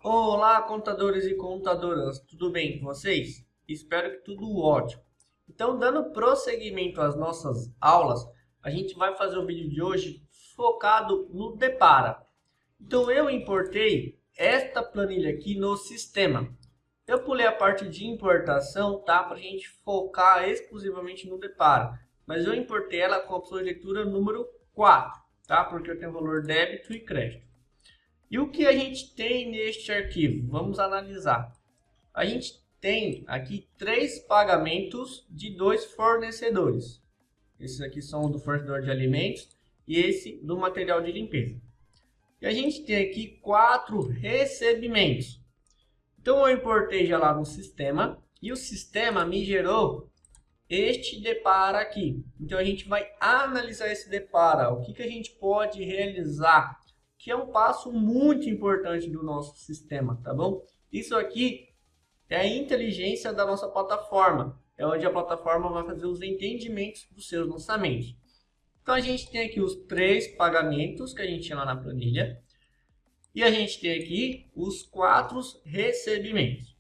Olá, contadores e contadoras, tudo bem com vocês? Espero que tudo ótimo. Então, dando prosseguimento às nossas aulas, a gente vai fazer o vídeo de hoje focado no Depara. Então, eu importei esta planilha aqui no sistema. Eu pulei a parte de importação, tá? Para a gente focar exclusivamente no Depara. Mas eu importei ela com a opção de leitura número 4, tá? Porque eu tenho valor débito e crédito. E o que a gente tem neste arquivo? Vamos analisar. A gente tem aqui 3 pagamentos de 2 fornecedores. Esses aqui são o do fornecedor de alimentos e esse do material de limpeza. E a gente tem aqui 4 recebimentos. Então eu importei já lá no sistema e o sistema me gerou este Depara aqui. Então a gente vai analisar esse Depara, o que a gente pode realizar, que é um passo muito importante do nosso sistema, tá bom? Isso aqui é a inteligência da nossa plataforma, é onde a plataforma vai fazer os entendimentos dos seus lançamentos. Então a gente tem aqui os 3 pagamentos que a gente tinha lá na planilha, e a gente tem aqui os 4 recebimentos.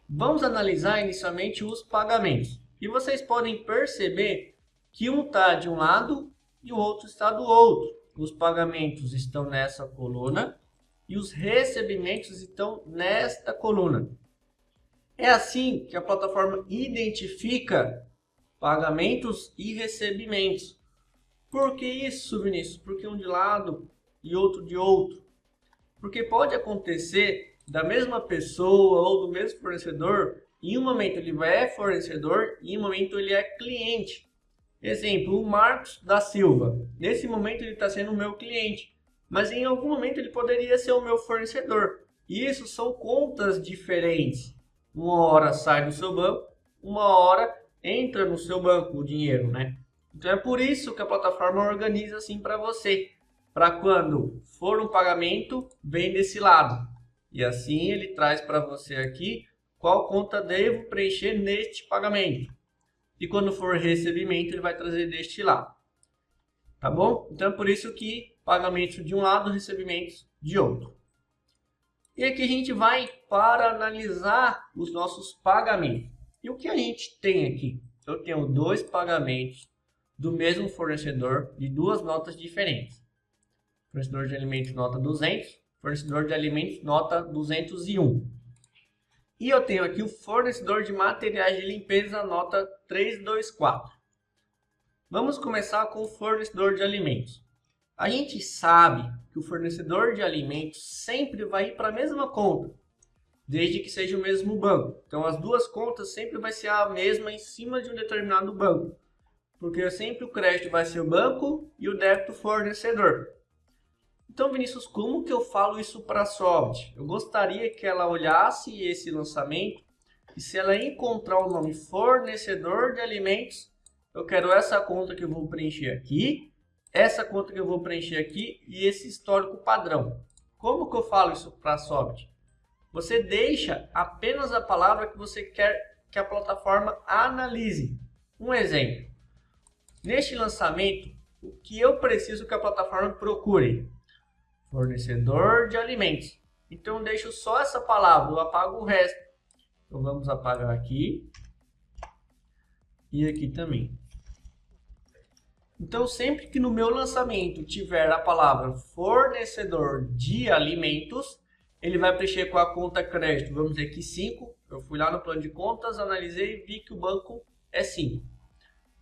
Vamos analisar inicialmente os pagamentos, e vocês podem perceber que um está de um lado e o outro está do outro. Os pagamentos estão nessa coluna e os recebimentos estão nesta coluna. É assim que a plataforma identifica pagamentos e recebimentos. Por que isso, Vinícius? Porque um de lado e outro de outro. Porque pode acontecer da mesma pessoa ou do mesmo fornecedor, em um momento ele é fornecedor e em um momento ele é cliente. Exemplo, o Marcos da Silva. Nesse momento ele está sendo o meu cliente, mas em algum momento ele poderia ser o meu fornecedor. E isso são contas diferentes. Uma hora sai do seu banco, uma hora entra no seu banco o dinheiro, né? Então é por isso que a plataforma organiza assim para você. Para quando for um pagamento, vem desse lado. E assim ele traz para você aqui qual conta devo preencher neste pagamento. E quando for recebimento, ele vai trazer deste lado. Tá bom? Então, é por isso que pagamentos de um lado, recebimentos de outro. E aqui a gente vai para analisar os nossos pagamentos. E o que a gente tem aqui? Eu tenho 2 pagamentos do mesmo fornecedor de 2 notas diferentes. Fornecedor de alimentos nota 200, fornecedor de alimentos nota 201. E eu tenho aqui o fornecedor de materiais de limpeza nota 324. Vamos começar com o fornecedor de alimentos. A gente sabe que o fornecedor de alimentos sempre vai ir para a mesma conta, desde que seja o mesmo banco. Então as duas contas sempre vai ser a mesma em cima de um determinado banco, porque sempre o crédito vai ser o banco e o débito o fornecedor. Então, Vinícius, como que eu falo isso para a Solvit? Eu gostaria que ela olhasse esse lançamento e se ela encontrar o nome fornecedor de alimentos, eu quero essa conta que eu vou preencher aqui, essa conta que eu vou preencher aqui e esse histórico padrão. Como que eu falo isso para a Solvit? Você deixa apenas a palavra que você quer que a plataforma analise. Um exemplo. Neste lançamento, o que eu preciso que a plataforma procure? Fornecedor de alimentos. Então eu deixo só essa palavra, eu apago o resto. Então vamos apagar aqui e aqui também. Então sempre que no meu lançamento tiver a palavra fornecedor de alimentos, ele vai preencher com a conta crédito. Vamos dizer que 5. Eu fui lá no plano de contas, analisei e vi que o banco é 5.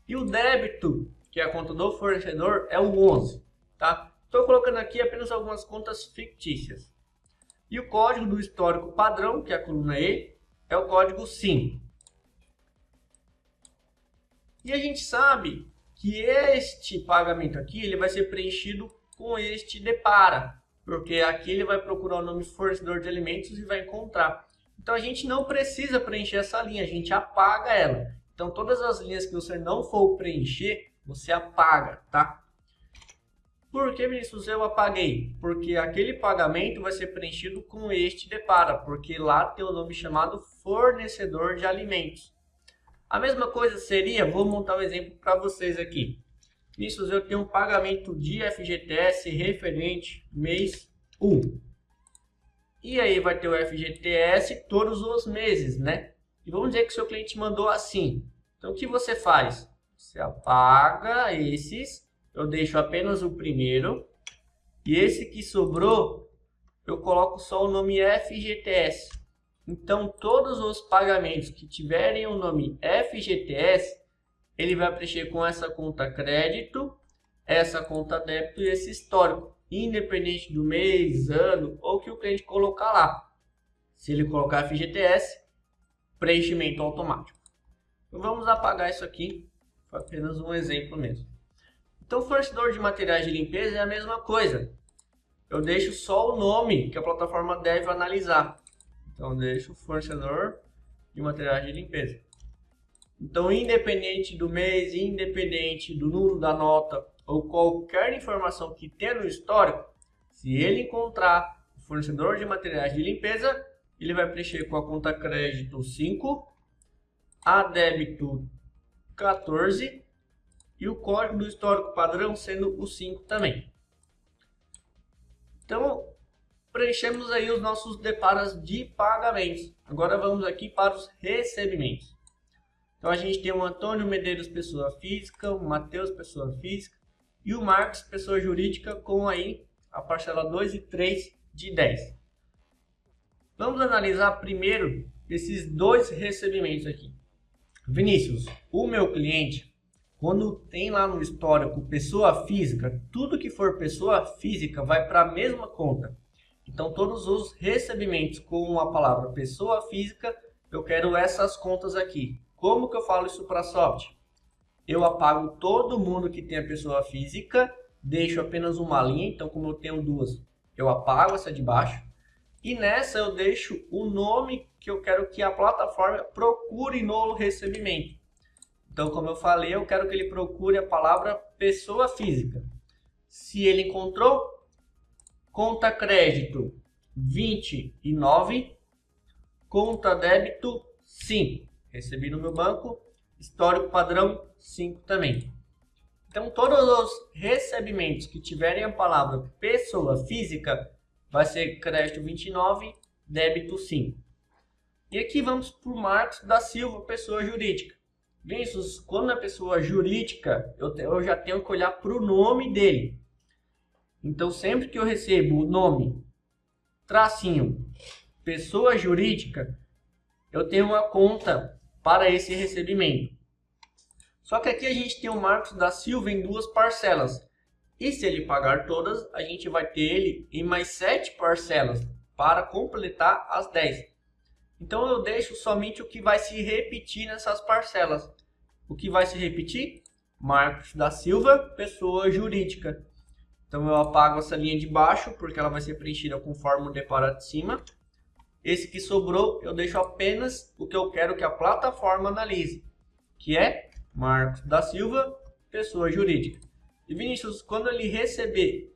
E o débito, que é a conta do fornecedor, é o 11, tá? Estou colocando aqui apenas algumas contas fictícias. E o código do histórico padrão, que é a coluna E, é o código 5. E a gente sabe que este pagamento aqui ele vai ser preenchido com este Depara, porque aqui ele vai procurar o nome fornecedor de alimentos e vai encontrar. Então a gente não precisa preencher essa linha, a gente apaga ela. Então todas as linhas que você não for preencher, você apaga, tá? Por que, Vinícius, eu apaguei? Porque aquele pagamento vai ser preenchido com este Depara, porque lá tem o nome chamado fornecedor de alimentos. A mesma coisa seria, vou montar um exemplo para vocês aqui. Vinícius, eu tenho um pagamento de FGTS referente mês 1. E aí vai ter o FGTS todos os meses, né? E vamos dizer que o seu cliente mandou assim. Então o que você faz? Você apaga esses, eu deixo apenas o primeiro. E esse que sobrou, eu coloco só o nome FGTS. Então todos os pagamentos que tiverem o nome FGTS, ele vai preencher com essa conta crédito, essa conta débito e esse histórico, independente do mês, ano ou que o cliente colocar lá. Se ele colocar FGTS, preenchimento automático. Então vamos apagar isso aqui, foi apenas um exemplo mesmo. Então fornecedor de materiais de limpeza é a mesma coisa. Eu deixo só o nome que a plataforma deve analisar. Então eu deixo fornecedor de materiais de limpeza. Então, independente do mês, independente do número da nota ou qualquer informação que tenha no histórico, se ele encontrar o fornecedor de materiais de limpeza, ele vai preencher com a conta crédito 5, a débito 14 e o código do histórico padrão sendo o 5 também. Então, preenchemos aí os nossos deparos de pagamentos. Agora vamos aqui para os recebimentos. Então a gente tem o Antônio Medeiros, pessoa física, o Matheus, pessoa física, e o Marcos, pessoa jurídica, com aí a parcela 2 e 3 de 10. Vamos analisar primeiro esses dois recebimentos aqui. Vinícius, o meu cliente, quando tem lá no histórico pessoa física, tudo que for pessoa física vai para a mesma conta. Então todos os recebimentos com a palavra pessoa física, eu quero essas contas aqui. Como que eu falo isso para a Soft? Eu apago todo mundo que tem a pessoa física, deixo apenas uma linha, então como eu tenho duas, eu apago essa de baixo. E nessa eu deixo o nome que eu quero que a plataforma procure no recebimento. Então como eu falei, eu quero que ele procure a palavra pessoa física. Se ele encontrou, conta crédito 29, conta débito 5. Recebi no meu banco, histórico padrão 5 também. Então todos os recebimentos que tiverem a palavra pessoa física vai ser crédito 29, débito 5. E aqui vamos para o Marcos da Silva, pessoa jurídica. Vinícius, quando é pessoa jurídica, eu já tenho que olhar para o nome dele. Então sempre que eu recebo o nome, tracinho, pessoa jurídica, eu tenho uma conta para esse recebimento. Só que aqui a gente tem o Marcos da Silva em duas parcelas. E se ele pagar todas, a gente vai ter ele em mais 7 parcelas para completar as 10. Então eu deixo somente o que vai se repetir nessas parcelas. O que vai se repetir? Marcos da Silva, pessoa jurídica. Então eu apago essa linha de baixo, porque ela vai ser preenchida conforme o deparo de cima. Esse que sobrou, eu deixo apenas o que eu quero que a plataforma analise, que é Marcos da Silva, pessoa jurídica. E Vinícius, quando ele receber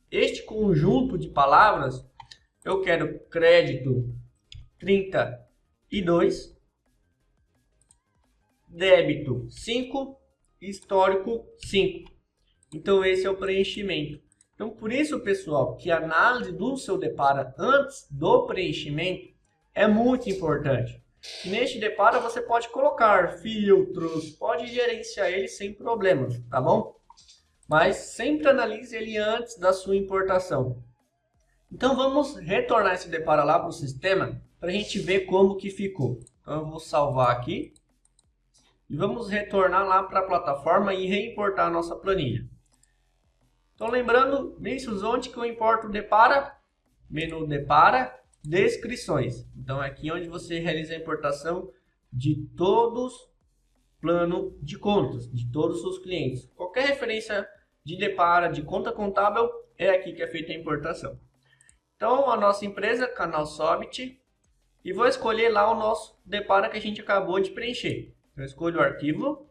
este conjunto de palavras, eu quero crédito 32, débito 5, histórico 5. Então esse é o preenchimento. Então, por isso, pessoal, que a análise do seu deparo antes do preenchimento é muito importante. E neste deparo você pode colocar filtros, pode gerenciar ele sem problemas, tá bom? Mas sempre analise ele antes da sua importação. Então vamos retornar esse deparo lá para o sistema para a gente ver como que ficou. Então eu vou salvar aqui e vamos retornar lá para a plataforma e reimportar a nossa planilha. Então lembrando, Vinícius, onde que eu importo o depara? Menu depara, descrições. Então é aqui onde você realiza a importação de todos plano de contas, de todos os seus clientes. Qualquer referência de depara, de conta contábil, é aqui que é feita a importação. Então a nossa empresa, Canal Sobit, e vou escolher lá o nosso depara que a gente acabou de preencher. Eu escolho o arquivo,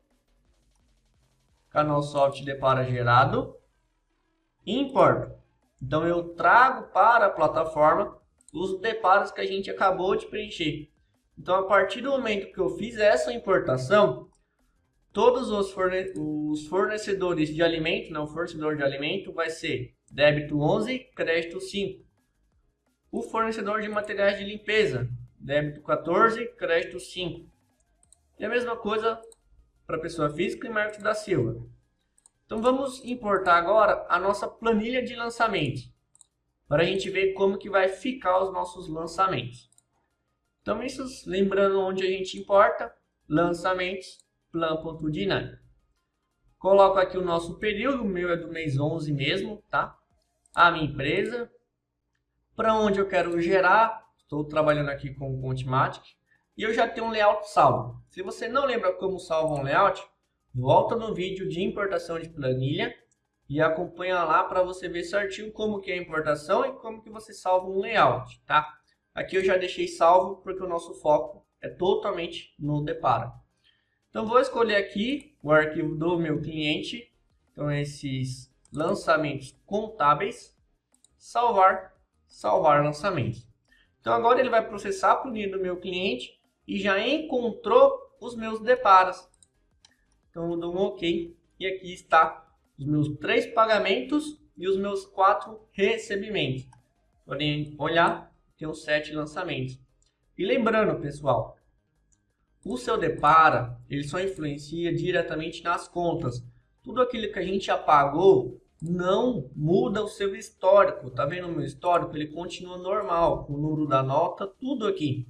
Canal Sobit depara gerado, e importo. Então eu trago para a plataforma os deparos que a gente acabou de preencher. Então a partir do momento que eu fiz essa importação, todos os fornecedores de alimento, não, o fornecedor de alimento vai ser débito 11, crédito 5. O fornecedor de materiais de limpeza, débito 14, crédito 5. E a mesma coisa para pessoa física e Marcos da Silva. Então vamos importar agora a nossa planilha de lançamentos, para a gente ver como que vai ficar os nossos lançamentos. Então isso, lembrando onde a gente importa, lançamentos, plan.dinâmica. Coloco aqui o nosso período, o meu é do mês 11 mesmo, tá? A minha empresa, para onde eu quero gerar, estou trabalhando aqui com o Contimatic, e eu já tenho um layout salvo. Se você não lembra como salva um layout, volta no vídeo de importação de planilha e acompanha lá para você ver certinho como que é a importação e como que você salva um layout, tá? Aqui eu já deixei salvo porque o nosso foco é totalmente no Depara. Então vou escolher aqui o arquivo do meu cliente, então esses lançamentos contábeis, salvar lançamentos. Então agora ele vai processar a planilha do meu cliente e já encontrou os meus deparas. Então eu dou um OK e aqui está os meus 3 pagamentos e os meus 4 recebimentos. Podem olhar, tem os 7 lançamentos. E lembrando, pessoal, o seu depara, ele só influencia diretamente nas contas. Tudo aquilo que a gente apagou não muda o seu histórico. Tá vendo o meu histórico? Ele continua normal, com o número da nota, tudo aqui.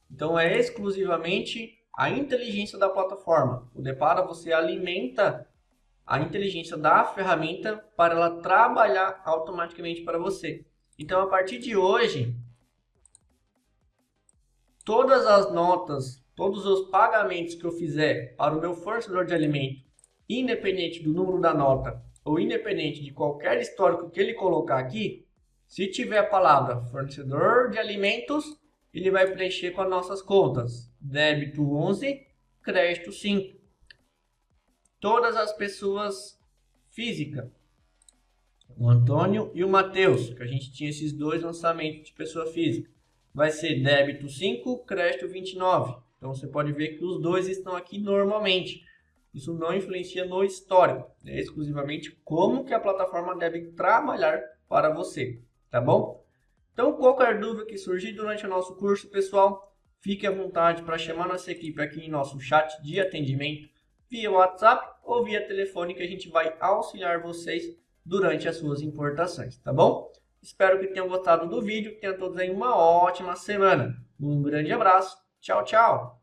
Então é exclusivamente a inteligência da plataforma. O Depara, você alimenta a inteligência da ferramenta para ela trabalhar automaticamente para você. Então a partir de hoje, todas as notas, todos os pagamentos que eu fizer para o meu fornecedor de alimento, independente do número da nota ou independente de qualquer histórico que ele colocar aqui, se tiver a palavra fornecedor de alimentos, ele vai preencher com as nossas contas. Débito 11, crédito 5. Todas as pessoas físicas, o Antônio e o Matheus, que a gente tinha esses 2 lançamentos de pessoa física, vai ser débito 5, crédito 29. Então você pode ver que os 2 estão aqui normalmente. Isso não influencia no histórico, é exclusivamente como que a plataforma deve trabalhar para você, tá bom? Então qualquer dúvida que surgir durante o nosso curso, pessoal, fique à vontade para chamar nossa equipe aqui em nosso chat de atendimento via WhatsApp ou via telefone, que a gente vai auxiliar vocês durante as suas importações, tá bom? Espero que tenham gostado do vídeo, que tenham todos aí uma ótima semana. Um grande abraço, tchau, tchau!